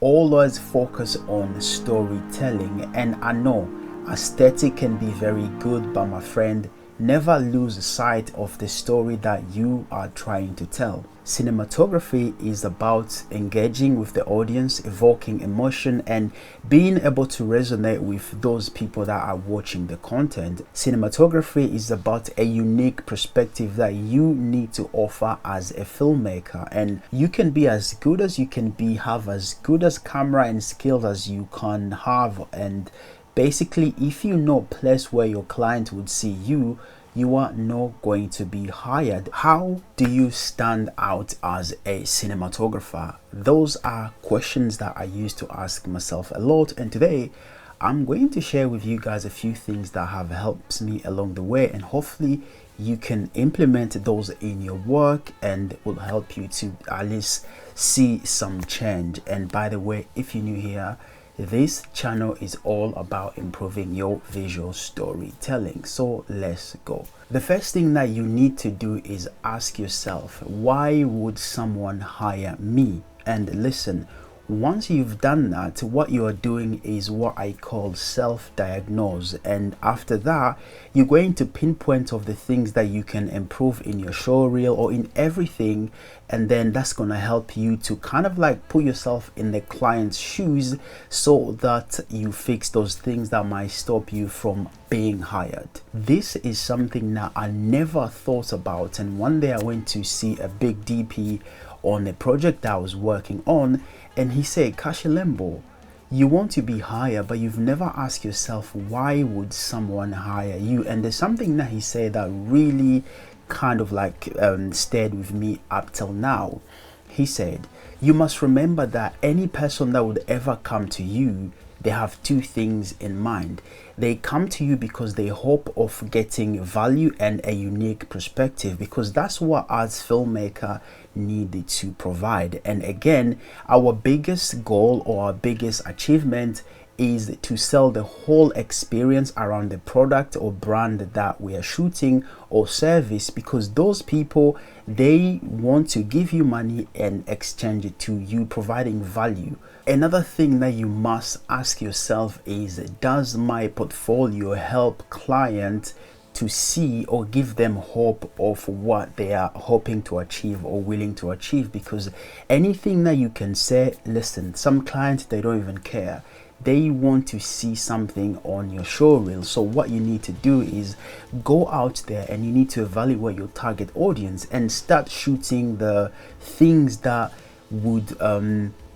always focus on storytelling. And I know aesthetic can be very good, but my friend, never lose sight of the story that you are trying to tell. Cinematography is about engaging with the audience, evoking emotion, and being able to resonate with those people that are watching the content. Cinematography is about a unique perspective that you need to offer as a filmmaker, and you can be as good as you can be, have as good as camera and skills as you can have, and basically if you know a place where your client would see you, you are not going to be hired. How do you stand out as a cinematographer? Those are questions that I used to ask myself a lot, and today I'm going to share with you guys a few things that have helped me along the way, and hopefully you can implement those in your work and will help you to at least see some change. And by the way, if you're new here, this channel is all about improving your visual storytelling. So let's go. The first thing that you need to do is ask yourself, why would someone hire me? And listen, once you've done that, what you are doing is what I call self-diagnose, and after that you're going to pinpoint of the things that you can improve in your showreel or in everything, and then that's going to help you to kind of like put yourself in the client's shoes so that you fix those things that might stop you from being hired. This is something that I never thought about, and one day I went to see a big DP on a project that I was working on, and he said, Kashilembo, you want to be hired, but you've never asked yourself, why would someone hire you? And there's something that he said that really kind of like stayed with me up till now. He said, you must remember that any person that would ever come to you, they have two things in mind. They come to you because they hope of getting value and a unique perspective, because that's what as filmmaker needed to provide. And again, our biggest goal or our biggest achievement is to sell the whole experience around the product or brand that we are shooting or service, because those people, they want to give you money and exchange it to you providing value. Another thing that you must ask yourself is, does my portfolio help client to see or give them hope of what they are hoping to achieve or willing to achieve? Because anything that you can say, listen, some clients, they don't even care. They want to see something on your showreel. So what you need to do is go out there and you need to evaluate your target audience and start shooting the things that would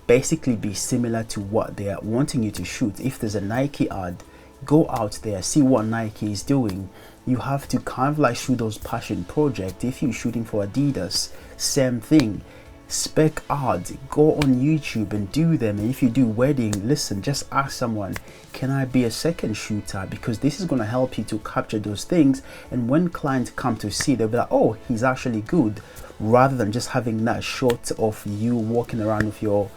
basically be similar to what they are wanting you to shoot. If there's a Nike ad, go out there, see what Nike is doing. You have to kind of like shoot those passion projects. If you're shooting for Adidas, same thing. Spec ads, go on YouTube and do them. And if you do wedding, listen, just ask someone, can I be a second shooter? Because this is going to help you to capture those things, and when clients come to see, they'll be like, oh, he's actually good, rather than just having that shot of you walking around with your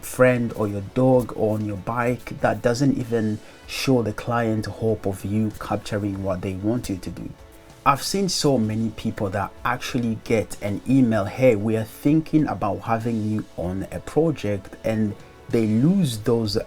friend or your dog or on your bike that doesn't even show the client hope of you capturing what they want you to do. I've seen so many people that actually get an email, hey, we are thinking about having you on a project, and they lose those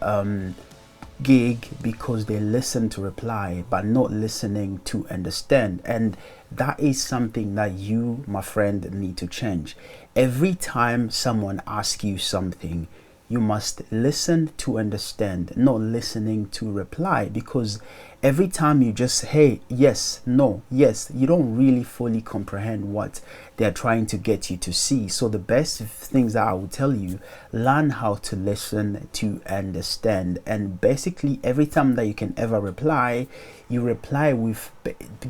gig because they listen to reply but not listening to understand. And that is something that you, my friend, need to change. Every time someone asks you something, you must listen to understand, not listening to reply, because every time you just, hey, yes, no, yes, you don't really fully comprehend what they're trying to get you to see. So the best things that I will tell you, learn how to listen to understand. And basically every time that you can ever reply, you reply with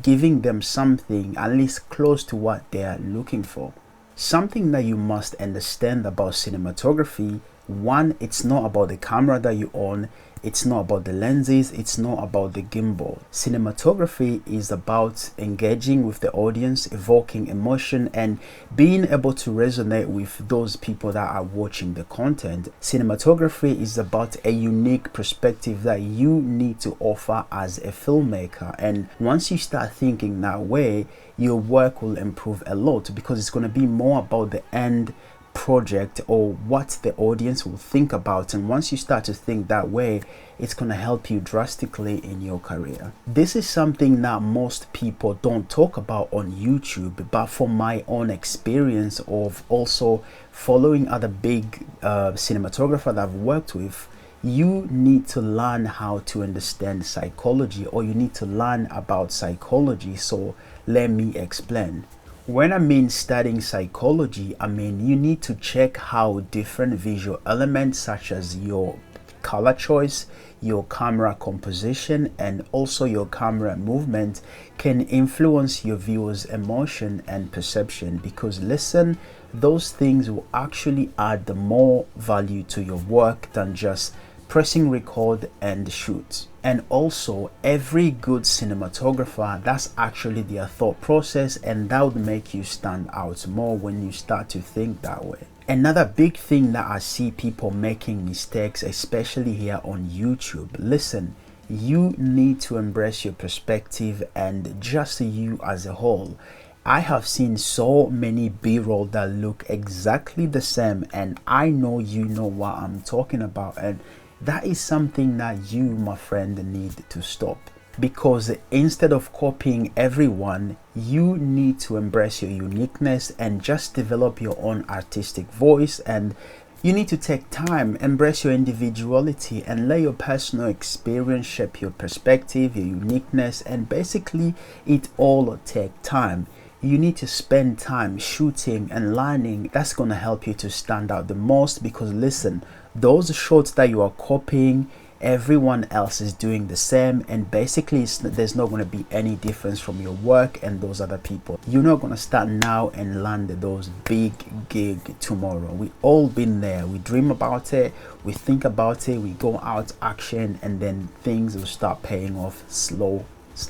giving them something at least close to what they are looking for. Something that you must understand about cinematography: one, it's not about the camera that you own, it's not about the lenses, it's not about the gimbal. Cinematography is about engaging with the audience, evoking emotion, and being able to resonate with those people that are watching the content. Cinematography is about a unique perspective that you need to offer as a filmmaker, and once you start thinking that way, your work will improve a lot, because it's going to be more about the end project or what the audience will think about. And once you start to think that way, it's going to help you drastically in your career. This is something that most people don't talk about on YouTube, but from my own experience of also following other big cinematographers that I've worked with, you need to learn how to understand psychology, or you need to learn about psychology. So let me explain. When I mean studying psychology, I mean you need to check how different visual elements such as your color choice, your camera composition, and also your camera movement can influence your viewer's emotion and perception. Because listen, those things will actually add more value to your work than just pressing record and shoot. And also, every good cinematographer, that's actually their thought process, and that would make you stand out more when you start to think that way. Another big thing that I see people making mistakes, especially here on YouTube. Listen, you need to embrace your perspective and just you as a whole. I have seen so many B-roll that look exactly the same, and I know you know what I'm talking about, and that is something that you, my friend, need to stop. Because instead of copying everyone, you need to embrace your uniqueness and just develop your own artistic voice. And you need to take time, embrace your individuality, and let your personal experience shape your perspective, your uniqueness, and basically it all take time. You need to spend time shooting and learning. That's going to help you to stand out the most, because listen, those shots that you are copying, everyone else is doing the same, and basically there's not going to be any difference from your work and those other people. You're not going to start now and land those big gig tomorrow. We all been there. We dream about it, we think about it, we go out action, and then things will start paying off slow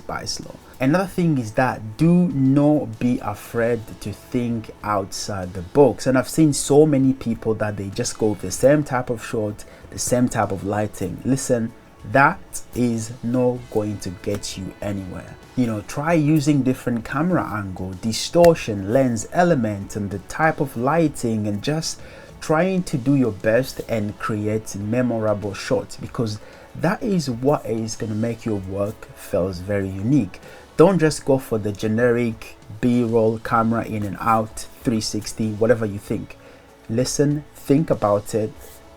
by slow. Another thing is that do not be afraid to think outside the box. And I've seen so many people that they just go with the same type of shot, the same type of lighting. Listen, that is not going to get you anywhere. You know, try using different camera angle, distortion, lens element, and the type of lighting, and just trying to do your best and create memorable shots, because that is what is going to make your work feels very unique. Don't just go for the generic B-roll camera in and out 360, whatever you think. Listen, think about it,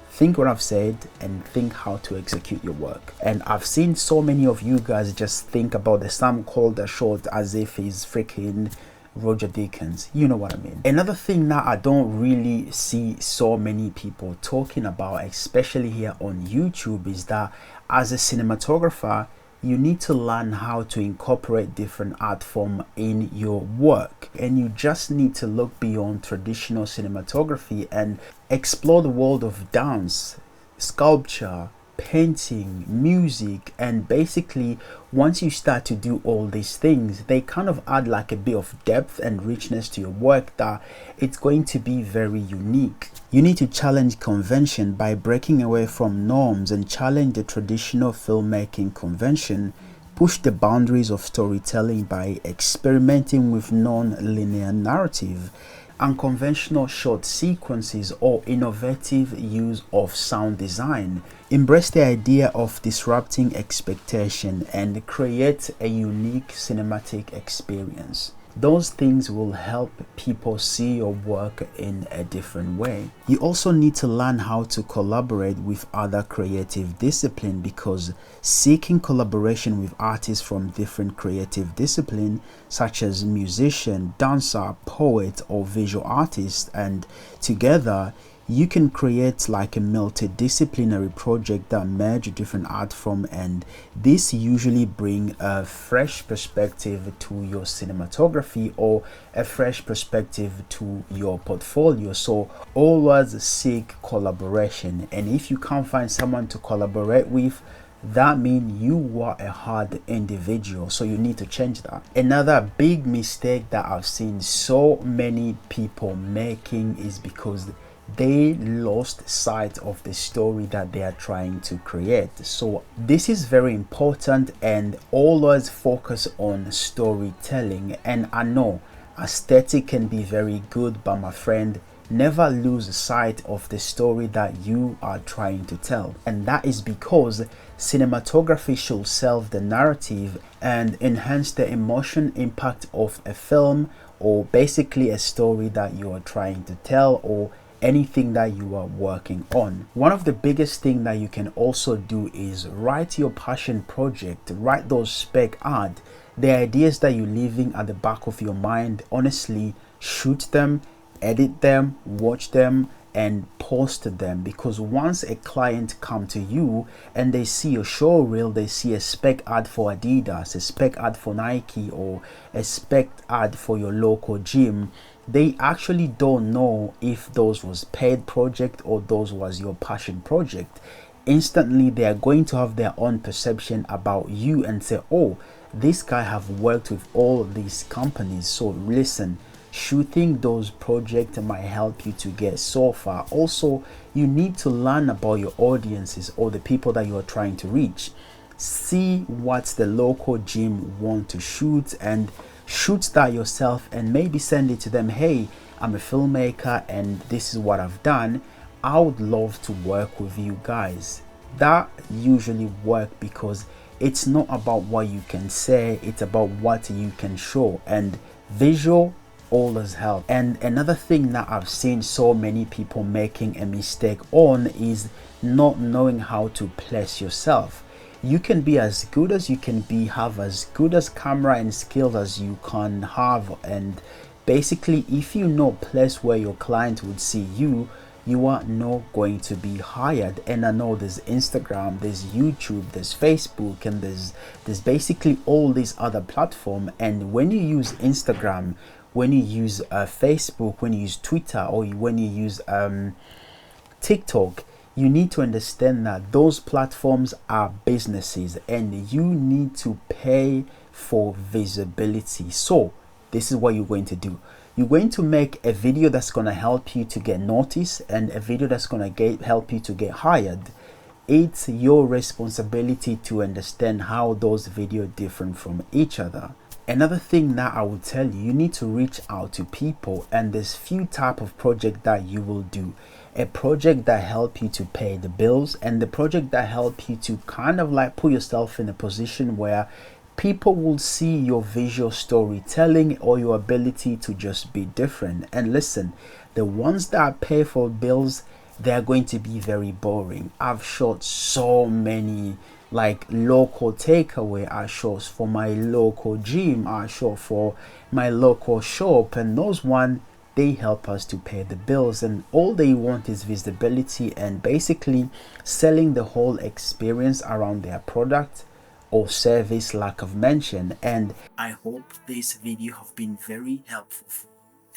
think what I've said, and think how to execute your work. And I've seen so many of you guys just think about the Sam Kolder shot as if he's freaking Roger Deakins. You know what I mean. Another thing that I don't really see so many people talking about, especially here on YouTube, is that as a cinematographer, you need to learn how to incorporate different art form in your work, and you just need to look beyond traditional cinematography and explore the world of dance, sculpture, painting, music. And basically once you start to do all these things, they kind of add like a bit of depth and richness to your work that it's going to be very unique. You need to challenge convention by breaking away from norms and challenge the traditional filmmaking convention. Push the boundaries of storytelling by experimenting with non-linear narrative, unconventional short sequences, or innovative use of sound design. Embrace the idea of disrupting expectation and create a unique cinematic experience. Those things will help people see your work in a different way. You also need to learn how to collaborate with other creative disciplines, because seeking collaboration with artists from different creative disciplines such as musician, dancer, poet, or visual artist, and together you can create like a multidisciplinary project that merge different art forms, and this usually bring a fresh perspective to your cinematography or a fresh perspective to your portfolio. So always seek collaboration, and if you can't find someone to collaborate with, that means you are a hard individual, so you need to change that. Another big mistake that I've seen so many people making is because they lost sight of the story that they are trying to create. So this is very important, and always focus on storytelling. And I know aesthetic can be very good, but my friend, never lose sight of the story that you are trying to tell. And that is because cinematography should serve the narrative and enhance the emotion impact of a film, or basically a story that you are trying to tell, or anything that you are working on. One of the biggest thing that you can also do is write your passion project, write those spec art, the ideas that you're leaving at the back of your mind. Honestly, shoot them, edit them, watch them, and post them, because once a client come to you and they see your show reel, they see a spec ad for Adidas, a spec ad for Nike, or a spec ad for your local gym, they actually don't know if those was paid project or those was your passion project. Instantly they are going to have their own perception about you and say, oh, this guy have worked with all these companies, so listen, shooting those projects might help you to get so far. Also, you need to learn about your audiences or the people that you are trying to reach. See what the local gym want to shoot and shoot that yourself, and maybe send it to them. Hey, I'm a filmmaker and this is what I've done. I would love to work with you guys. That usually work because it's not about what you can say, it's about what you can show, and visual always help. And another thing that I've seen so many people making a mistake on is not knowing how to place yourself. You can be as good as you can be, have as good as camera and skills as you can have, and basically if you know place where your client would see you, you are not going to be hired. And I know there's Instagram, there's YouTube, there's Facebook, and there's basically all these other platforms. And when you use Instagram, when you use Facebook, when you use Twitter, or when you use TikTok, you need to understand that those platforms are businesses and you need to pay for visibility. So this is what you're going to do. You're going to make a video that's going to help you to get noticed and a video that's going to help you to get hired. It's your responsibility to understand how those videos different from each other. Another thing that I will tell you, you need to reach out to people, and there's few type of project that you will do. A project that help you to pay the bills, and the project that help you to kind of like put yourself in a position where people will see your visual storytelling or your ability to just be different. And listen, the ones that pay for bills, they're going to be very boring. I've shot so many like local takeaway, I shot for my local gym, I shot for my local shop, and those one, they help us to pay the bills, and all they want is visibility and basically selling the whole experience around their product or service like I've mentioned. And I hope this video have been very helpful for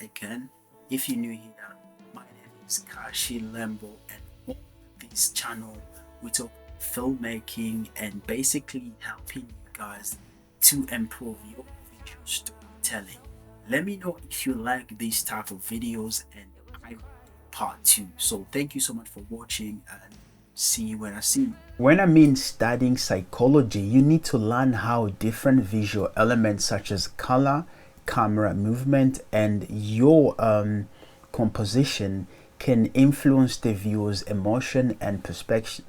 you. Again, if you're new here, my name is Kashi Lembo, and on this channel we talk filmmaking and basically helping you guys to improve your visual storytelling. Let me know if you like these type of videos, and I will do part 2. So thank you so much for watching, and see you when I see you. When I mean studying psychology, you need to learn how different visual elements such as color, camera movement, and your composition can influence the viewer's emotion and perception.